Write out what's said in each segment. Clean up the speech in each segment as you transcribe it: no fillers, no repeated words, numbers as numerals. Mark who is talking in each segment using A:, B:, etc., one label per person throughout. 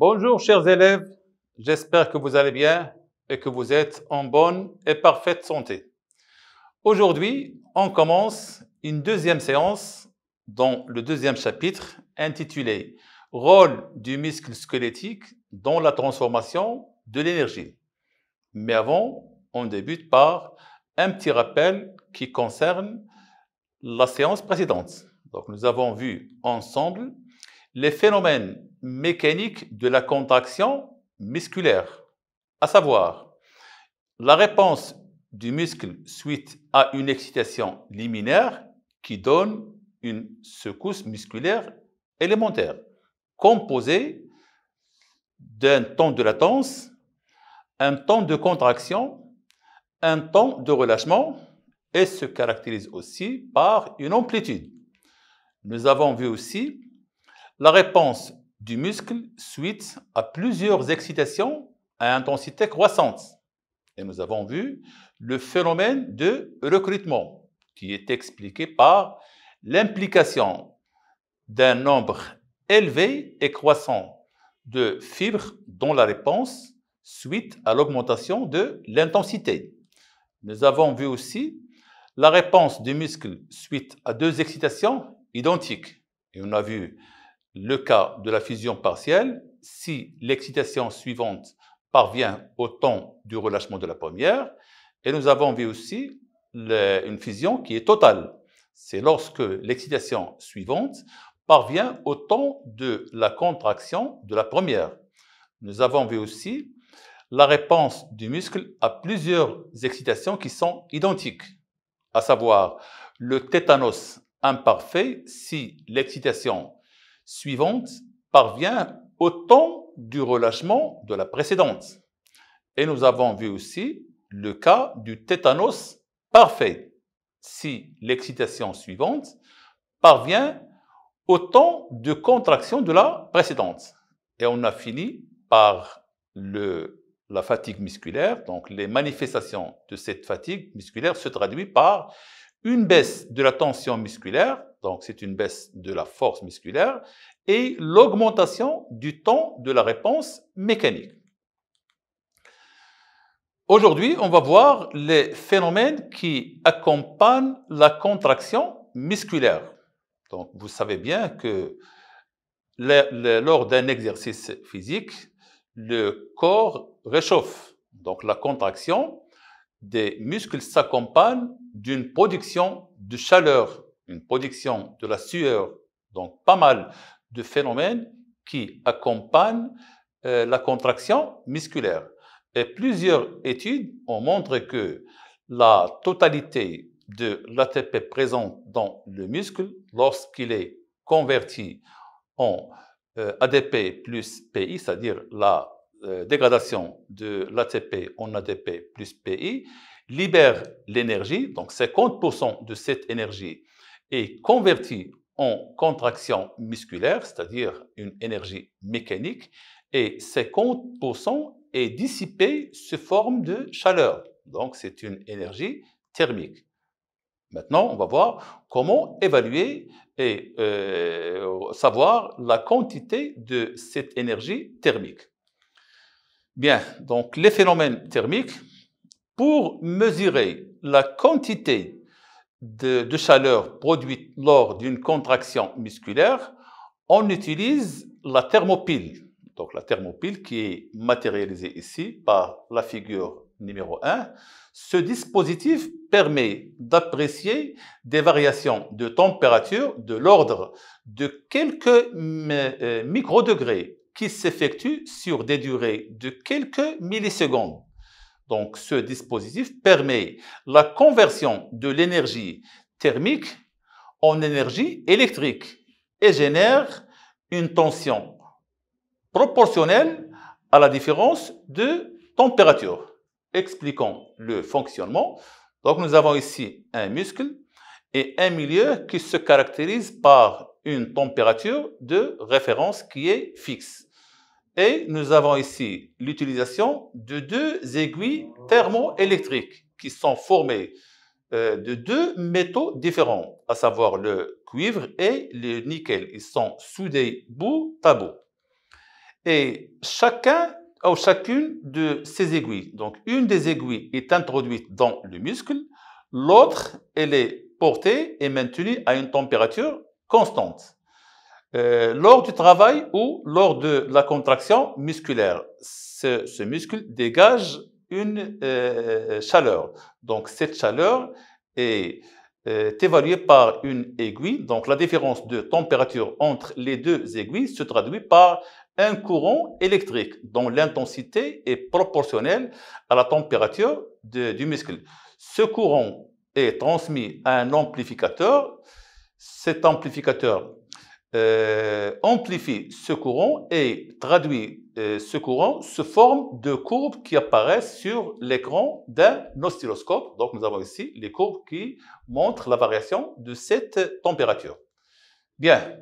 A: Bonjour chers élèves, j'espère que vous allez bien et que vous êtes en bonne et parfaite santé. Aujourd'hui, on commence une deuxième séance dans le deuxième chapitre intitulé « Rôle du muscle squelettique dans la transformation de l'énergie ». Mais avant, on débute par un petit rappel qui concerne la séance précédente. Donc, nous avons vu ensemble les phénomènes mécaniques de la contraction musculaire, à savoir la réponse du muscle suite à une excitation liminaire qui donne une secousse musculaire élémentaire, composée d'un temps de latence, un temps de contraction, un temps de relâchement et se caractérise aussi par une amplitude. Nous avons vu aussi la réponse du muscle suite à plusieurs excitations à intensité croissante. Et nous avons vu le phénomène de recrutement qui est expliqué par l'implication d'un nombre élevé et croissant de fibres dans la réponse suite à l'augmentation de l'intensité. Nous avons vu aussi la réponse du muscle suite à deux excitations identiques. Et on a vu le cas de la fusion partielle si l'excitation suivante parvient au temps du relâchement de la première. Et nous avons vu aussi une fusion qui est totale. C'est lorsque l'excitation suivante parvient au temps de la contraction de la première. Nous avons vu aussi la réponse du muscle à plusieurs excitations qui sont identiques, à savoir le tétanos imparfait si l'excitation suivante parvient au temps du relâchement de la précédente. Et nous avons vu aussi le cas du tétanos parfait si l'excitation suivante parvient au temps de contraction de la précédente. Et on a fini par la fatigue musculaire. Donc les manifestations de cette fatigue musculaire se traduisent par une baisse de la tension musculaire, donc c'est une baisse de la force musculaire, et l'augmentation du temps de la réponse mécanique. Aujourd'hui, on va voir les phénomènes qui accompagnent la contraction musculaire. Donc, vous savez bien que lors d'un exercice physique, le corps réchauffe. Donc, la contraction des muscles s'accompagne d'une production de chaleur, une production de la sueur. Donc, pas mal de phénomènes qui accompagnent la contraction musculaire. Et plusieurs études ont montré que la totalité de l'ATP présent dans le muscle, lorsqu'il est converti en ADP plus PI, c'est-à-dire la dégradation de l'ATP en ADP plus PI, libère l'énergie, donc 50% de cette énergie est convertie en contraction musculaire, c'est-à-dire une énergie mécanique, et 50% est dissipée sous forme de chaleur, donc c'est une énergie thermique. Maintenant, on va voir comment évaluer et savoir la quantité de cette énergie thermique. Bien, donc les phénomènes thermiques, pour mesurer la quantité de chaleur produite lors d'une contraction musculaire, on utilise la thermopile. Donc la thermopile qui est matérialisée ici par la figure numéro 1. Ce dispositif permet d'apprécier des variations de température de l'ordre de quelques microdegrés qui s'effectuent sur des durées de quelques millisecondes. Donc, ce dispositif permet la conversion de l'énergie thermique en énergie électrique et génère une tension proportionnelle à la différence de température. Expliquons le fonctionnement. Donc, nous avons ici un muscle et un milieu qui se caractérise par une température de référence qui est fixe. Et nous avons ici l'utilisation de deux aiguilles thermoélectriques qui sont formées de deux métaux différents, à savoir le cuivre et le nickel. Ils sont soudés bout à bout. Et chacune de ces aiguilles, donc une des aiguilles est introduite dans le muscle, l'autre, elle est portée et maintenue à une température constante. Lors du travail ou lors de la contraction musculaire, ce muscle dégage une chaleur. Donc cette chaleur est évaluée par une aiguille. Donc la différence de température entre les deux aiguilles se traduit par un courant électrique dont l'intensité est proportionnelle à la température du muscle. Ce courant est transmis à un amplificateur. Cet amplificateur amplifie ce courant et traduit ce courant sous forme de courbes qui apparaissent sur l'écran d'un oscilloscope. Donc nous avons ici les courbes qui montrent la variation de cette température. Bien.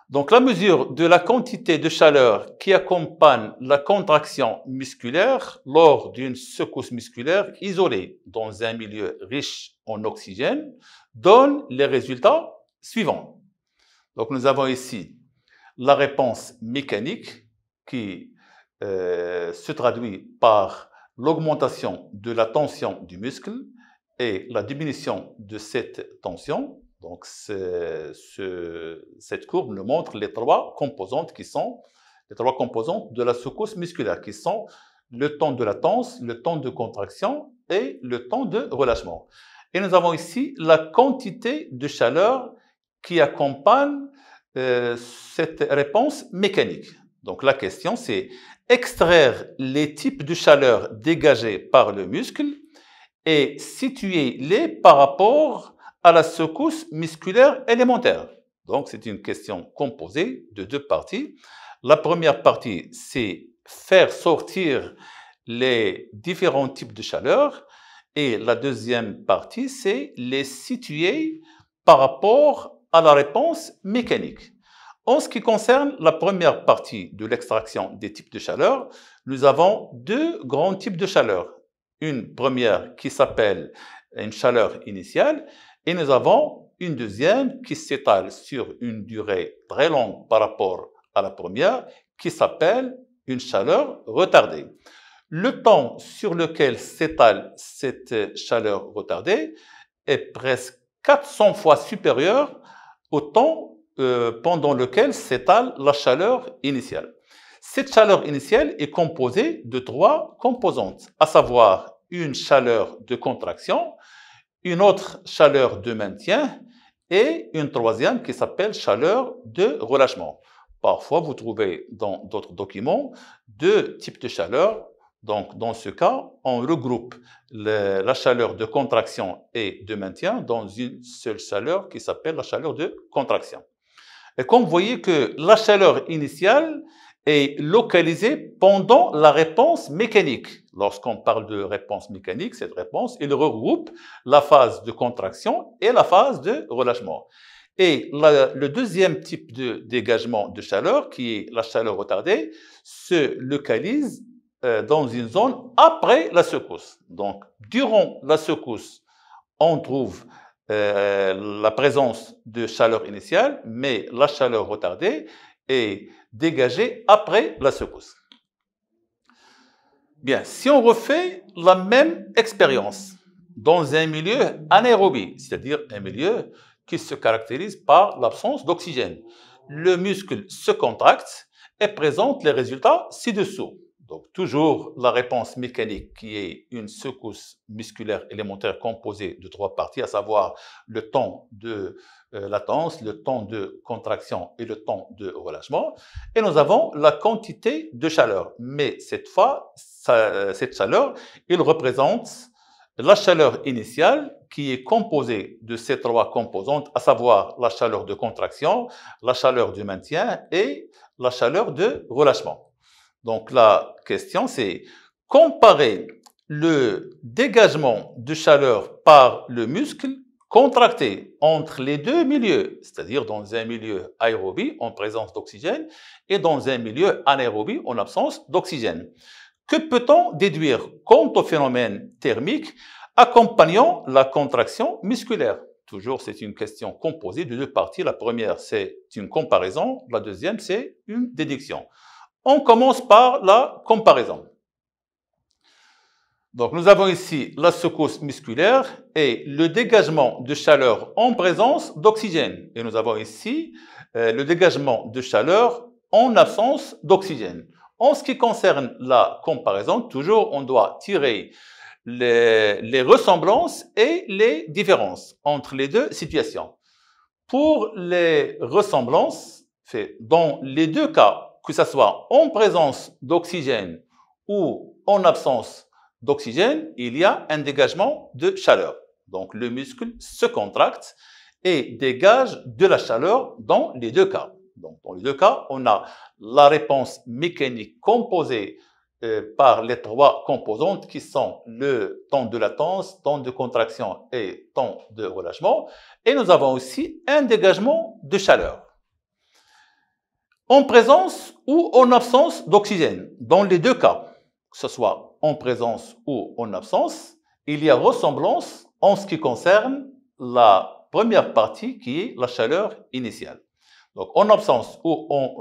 A: Donc la mesure de la quantité de chaleur qui accompagne la contraction musculaire lors d'une secousse musculaire isolée dans un milieu riche en oxygène donne les résultats suivants. Donc nous avons ici la réponse mécanique qui se traduit par l'augmentation de la tension du muscle et la diminution de cette tension. Donc cette courbe nous montre les trois composantes de la secousse musculaire qui sont le temps de latence, le temps de contraction et le temps de relâchement. Et nous avons ici la quantité de chaleur qui accompagne cette réponse mécanique. Donc la question, c'est extraire les types de chaleur dégagés par le muscle et situer-les par rapport à la secousse musculaire élémentaire. Donc c'est une question composée de deux parties. La première partie, c'est faire sortir les différents types de chaleur et la deuxième partie, c'est les situer par rapport à la réponse mécanique. En ce qui concerne la première partie de l'extraction des types de chaleur, nous avons deux grands types de chaleur. Une première qui s'appelle une chaleur initiale et nous avons une deuxième qui s'étale sur une durée très longue par rapport à la première qui s'appelle une chaleur retardée. Le temps sur lequel s'étale cette chaleur retardée est presque 400 fois supérieur au temps pendant lequel s'étale la chaleur initiale. Cette chaleur initiale est composée de trois composantes, à savoir une chaleur de contraction, une autre chaleur de maintien et une troisième qui s'appelle chaleur de relâchement. Parfois, vous trouvez dans d'autres documents deux types de chaleur. Donc, dans ce cas, on regroupe la chaleur de contraction et de maintien dans une seule chaleur qui s'appelle la chaleur de contraction. Et comme vous voyez que la chaleur initiale est localisée pendant la réponse mécanique. Lorsqu'on parle de réponse mécanique, cette réponse, elle regroupe la phase de contraction et la phase de relâchement. Et le deuxième type de dégagement de chaleur, qui est la chaleur retardée, se localise dans une zone après la secousse. Donc, durant la secousse, on trouve la présence de chaleur initiale, mais la chaleur retardée est dégagée après la secousse. Bien, si on refait la même expérience dans un milieu anaérobie, c'est-à-dire un milieu qui se caractérise par l'absence d'oxygène, le muscle se contracte et présente les résultats ci-dessous. Donc, toujours la réponse mécanique qui est une secousse musculaire élémentaire composée de trois parties, à savoir le temps de latence, le temps de contraction et le temps de relâchement. Et nous avons la quantité de chaleur. Mais cette fois, cette chaleur, elle représente la chaleur initiale qui est composée de ces trois composantes, à savoir la chaleur de contraction, la chaleur du maintien et la chaleur de relâchement. Donc la question, c'est comparer le dégagement de chaleur par le muscle contracté entre les deux milieux, c'est-à-dire dans un milieu aérobie en présence d'oxygène et dans un milieu anaérobie en absence d'oxygène. Que peut-on déduire quant au phénomène thermique accompagnant la contraction musculaire? Toujours, c'est une question composée de deux parties. La première, c'est une comparaison. La deuxième, c'est une déduction. On commence par la comparaison. Donc, nous avons ici la secousse musculaire et le dégagement de chaleur en présence d'oxygène. Et nous avons ici le dégagement de chaleur en absence d'oxygène. En ce qui concerne la comparaison, toujours, on doit tirer les ressemblances et les différences entre les deux situations. Pour les ressemblances, dans les deux cas, que ce soit en présence d'oxygène ou en absence d'oxygène, il y a un dégagement de chaleur. Donc, le muscle se contracte et dégage de la chaleur dans les deux cas. Donc, dans les deux cas, on a la réponse mécanique composée par les trois composantes qui sont le temps de latence, temps de contraction et temps de relâchement. Et nous avons aussi un dégagement de chaleur en présence ou en absence d'oxygène. Dans les deux cas, que ce soit en présence ou en absence, il y a ressemblance en ce qui concerne la première partie qui est la chaleur initiale. Donc, en absence ou en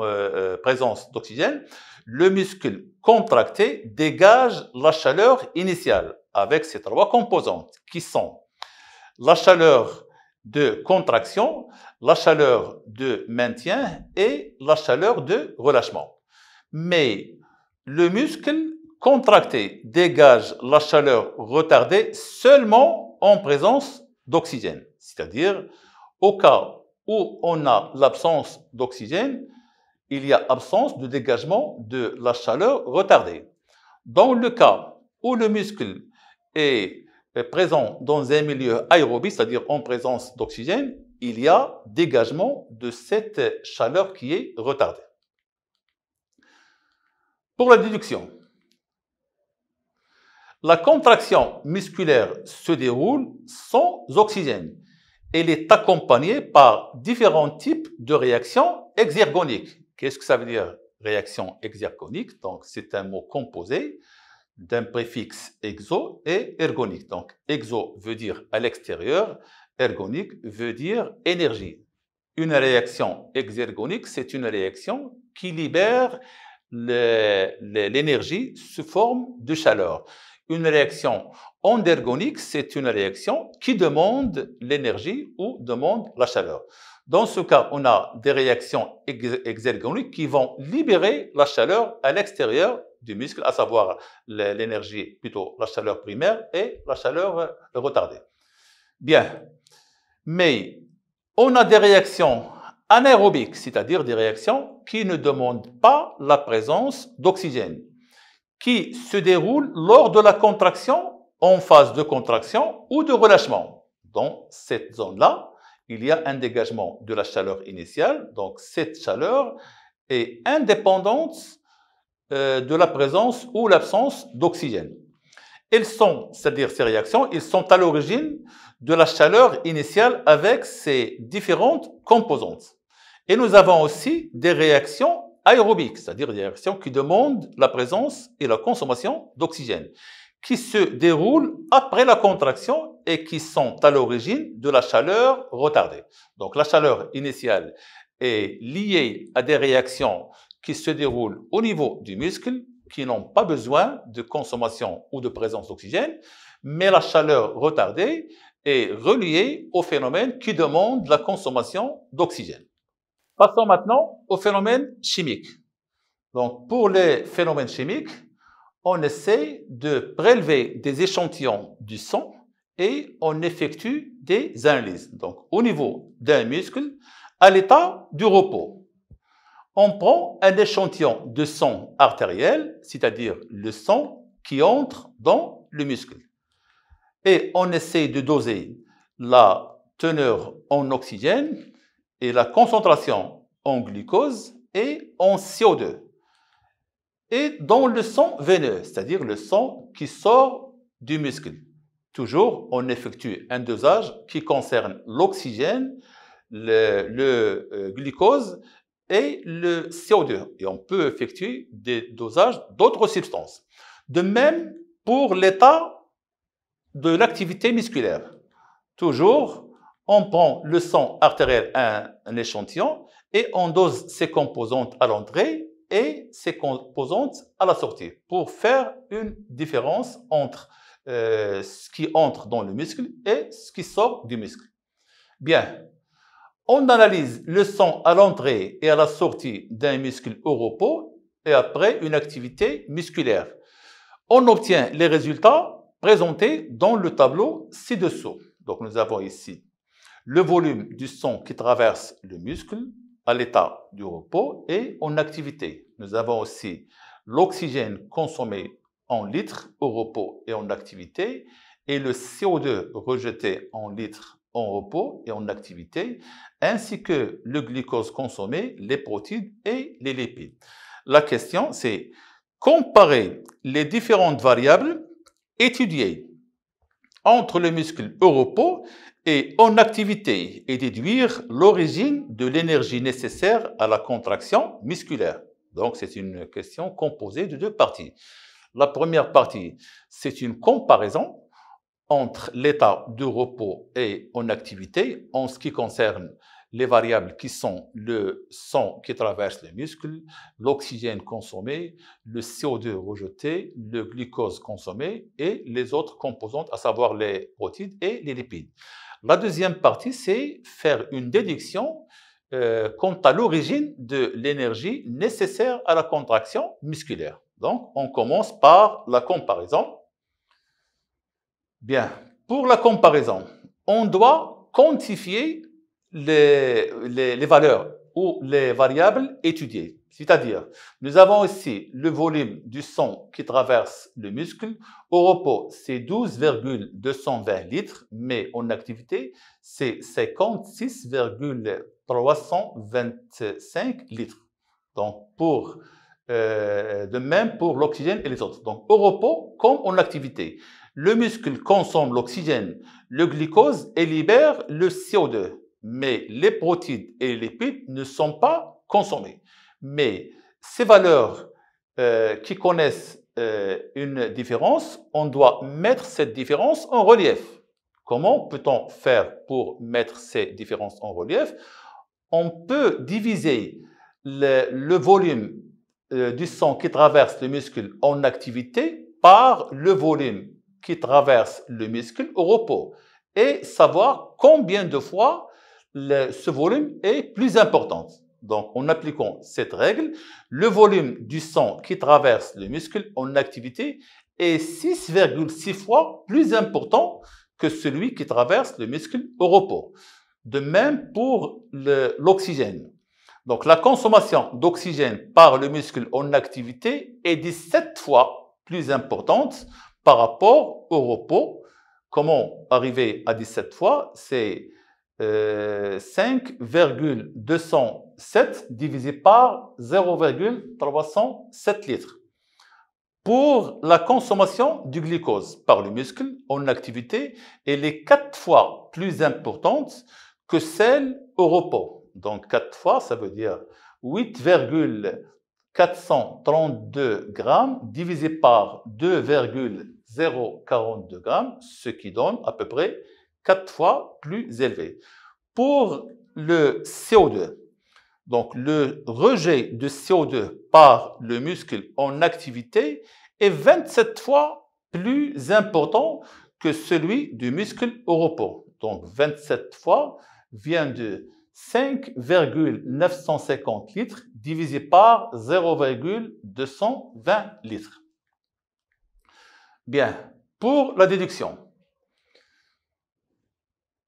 A: présence d'oxygène, le muscle contracté dégage la chaleur initiale avec ces trois composantes qui sont la chaleur de contraction, la chaleur de maintien et la chaleur de relâchement. Mais le muscle contracté dégage la chaleur retardée seulement en présence d'oxygène, c'est-à-dire au cas où on a l'absence d'oxygène, il y a absence de dégagement de la chaleur retardée. Dans le cas où le muscle est présent dans un milieu aérobie, c'est-à-dire en présence d'oxygène, il y a dégagement de cette chaleur qui est retardée. Pour la déduction, la contraction musculaire se déroule sans oxygène. Elle est accompagnée par différents types de réactions exergoniques. Qu'est-ce que ça veut dire, réaction exergonique? Donc, c'est un mot composé d'un préfixe exo et ergonique. Donc, exo veut dire à l'extérieur, ergonique veut dire énergie. Une réaction exergonique, c'est une réaction qui libère l'énergie sous forme de chaleur. Une réaction endergonique, c'est une réaction qui demande l'énergie ou demande la chaleur. Dans ce cas, on a des réactions exergoniques qui vont libérer la chaleur à l'extérieur du muscle, à savoir l'énergie, plutôt la chaleur primaire et la chaleur retardée. Bien, mais on a des réactions anaérobiques, c'est-à-dire des réactions qui ne demandent pas la présence d'oxygène, qui se déroulent lors de la contraction, en phase de contraction ou de relâchement. Dans cette zone-là, il y a un dégagement de la chaleur initiale, donc cette chaleur est indépendante de la présence ou l'absence d'oxygène. Elles sont, c'est-à-dire ces réactions, elles sont à l'origine de la chaleur initiale avec ses différentes composantes. Et nous avons aussi des réactions aérobiques, c'est-à-dire des réactions qui demandent la présence et la consommation d'oxygène, qui se déroulent après la contraction et qui sont à l'origine de la chaleur retardée. Donc la chaleur initiale est liée à des réactions qui se déroulent au niveau du muscle, qui n'ont pas besoin de consommation ou de présence d'oxygène, mais la chaleur retardée est reliée au phénomène qui demande la consommation d'oxygène. Passons maintenant aux phénomènes chimiques. Donc, pour les phénomènes chimiques, on essaie de prélever des échantillons du sang et on effectue des analyses. Donc, au niveau d'un muscle, à l'état du repos, on prend un échantillon de sang artériel, c'est-à-dire le sang qui entre dans le muscle. Et on essaie de doser la teneur en oxygène et la concentration en glucose et en CO2. Et dans le sang veineux, c'est-à-dire le sang qui sort du muscle. Toujours, on effectue un dosage qui concerne l'oxygène, le glucose et le CO2. Et on peut effectuer des dosages d'autres substances. De même pour l'état de l'activité musculaire. Toujours, on prend le sang artériel à un échantillon et on dose ses composantes à l'entrée et ses composantes à la sortie pour faire une différence entre ce qui entre dans le muscle et ce qui sort du muscle. Bien, on analyse le sang à l'entrée et à la sortie d'un muscle au repos et après une activité musculaire. On obtient les résultats présentés dans le tableau ci-dessous. Donc, nous avons ici le volume du sang qui traverse le muscle à l'état du repos et en activité. Nous avons aussi l'oxygène consommé en litres au repos et en activité et le CO2 rejeté en litres en repos et en activité, ainsi que le glucose consommé, les protéines et les lipides. La question, c'est comparer les différentes variables étudiées entre le muscle au repos et en activité et déduire l'origine de l'énergie nécessaire à la contraction musculaire. Donc, c'est une question composée de deux parties. La première partie, c'est une comparaison entre l'état de repos et en activité en ce qui concerne les variables qui sont le sang qui traverse les muscles, l'oxygène consommé, le CO2 rejeté, le glucose consommé et les autres composantes, à savoir les protéines et les lipides. La deuxième partie, c'est faire une déduction quant à l'origine de l'énergie nécessaire à la contraction musculaire. Donc, on commence par la comparaison. Bien, pour la comparaison, on doit quantifier les valeurs ou les variables étudiées. C'est-à-dire, nous avons ici le volume du sang qui traverse le muscle. Au repos, c'est 12,220 litres, mais en activité, c'est 56,325 litres. Donc, de même pour l'oxygène et les autres. Donc, au repos comme en activité. Le muscle consomme l'oxygène, le glucose et libère le CO2. Mais les protéines et les lipides ne sont pas consommés. Mais ces valeurs qui connaissent une différence, on doit mettre cette différence en relief. Comment peut-on faire pour mettre ces différences en relief? On peut diviser le volume du sang qui traverse le muscle en activité par le volume qui traverse le muscle au repos et savoir combien de fois ce volume est plus important. Donc, en appliquant cette règle, le volume du sang qui traverse le muscle en activité est 6,6 fois plus important que celui qui traverse le muscle au repos. De même pour l'oxygène. Donc, la consommation d'oxygène par le muscle en activité est 17 fois plus importante par rapport au repos. Comment arriver à 17 fois? C'est 5,207 divisé par 0,307 litres. Pour la consommation du glucose par le muscle en activité, elle est 4 fois plus importante que celle au repos. Donc 4 fois, ça veut dire 8,432 grammes divisé par 2,042 grammes, ce qui donne à peu près 4 fois plus élevé. Pour le CO2, donc le rejet de CO2 par le muscle en activité est 27 fois plus important que celui du muscle au repos. Donc 27 fois vient de 5,950 litres divisé par 0,220 litres. Bien, pour la déduction.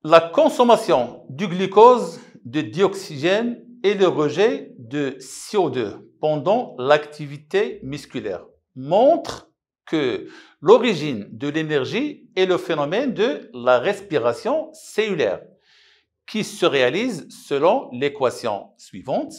A: La consommation du glucose, de dioxygène et le rejet de CO2 pendant l'activité musculaire montrent que l'origine de l'énergie est le phénomène de la respiration cellulaire qui se réalise selon l'équation suivante.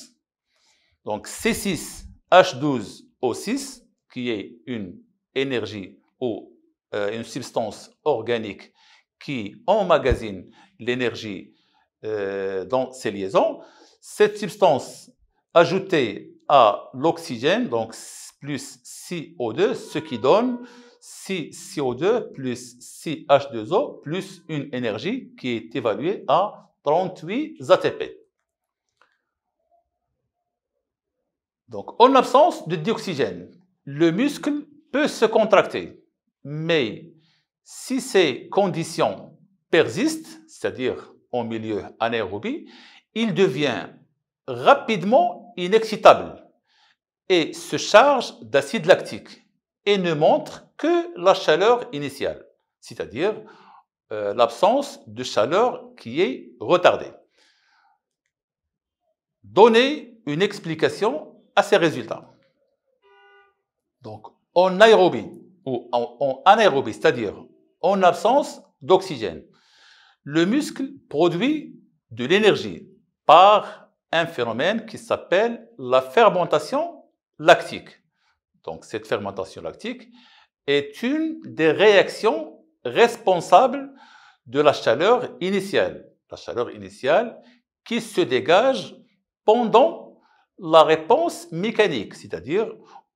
A: Donc C6H12O6, qui est une énergie ou une substance organique qui emmagasine l'énergie dans ces liaisons. Cette substance ajoutée à l'oxygène, donc plus CO2, ce qui donne 6CO2 plus 6H2O plus une énergie qui est évaluée à 38 ATP. Donc, en absence de dioxygène, le muscle peut se contracter, mais si ces conditions persistent, c'est-à-dire en milieu anaérobie, il devient rapidement inexcitable et se charge d'acide lactique et ne montre que la chaleur initiale, c'est-à-dire l'absence de chaleur qui est retardée. Donnez une explication à ces résultats. Donc, en aérobie ou en anaérobie, c'est-à-dire en absence d'oxygène, le muscle produit de l'énergie par un phénomène qui s'appelle la fermentation lactique. Donc, cette fermentation lactique est une des réactions responsables de la chaleur initiale. La chaleur initiale qui se dégage pendant la réponse mécanique, c'est-à-dire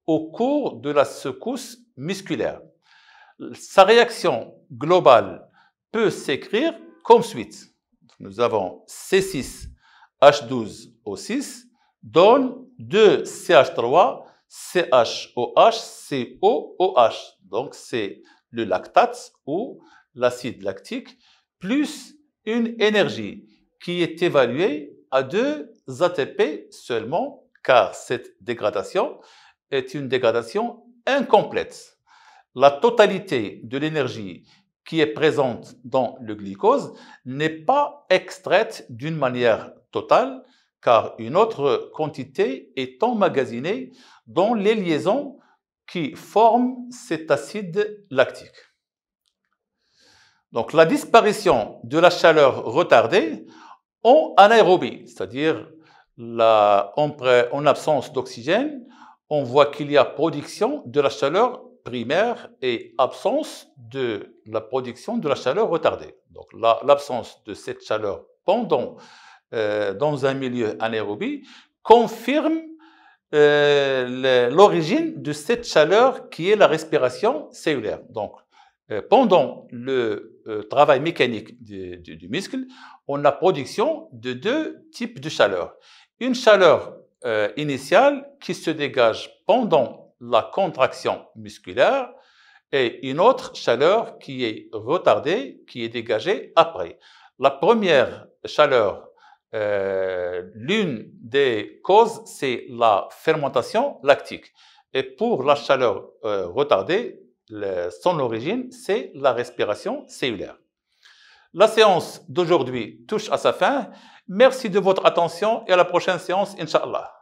A: au cours de la secousse musculaire. Sa réaction globale peut s'écrire comme suit. Nous avons C6H12O6 donne 2CH3 CHOH COOH. Donc, c'est le lactate ou l'acide lactique plus une énergie qui est évaluée à 2 ATP seulement, car cette dégradation est une dégradation incomplète. La totalité de l'énergie qui est présente dans le glucose n'est pas extraite d'une manière totale, car une autre quantité est emmagasinée dans les liaisons qui forment cet acide lactique. Donc, la disparition de la chaleur retardée en anaérobie, c'est-à-dire en absence d'oxygène, on voit qu'il y a production de la chaleur primaire et absence de la production de la chaleur retardée. Donc, l'absence de cette chaleur dans un milieu anaérobie confirme l'origine de cette chaleur qui est la respiration cellulaire. Donc, pendant le travail mécanique du muscle, on a production de 2 types de chaleur. Une chaleur initiale qui se dégage pendant la contraction musculaire et une autre chaleur qui est retardée, qui est dégagée après. La première chaleur, l'une des causes, c'est la fermentation lactique. Et pour la chaleur retardée, son origine, c'est la respiration cellulaire. La séance d'aujourd'hui touche à sa fin. Merci de votre attention et à la prochaine séance, Inch'Allah.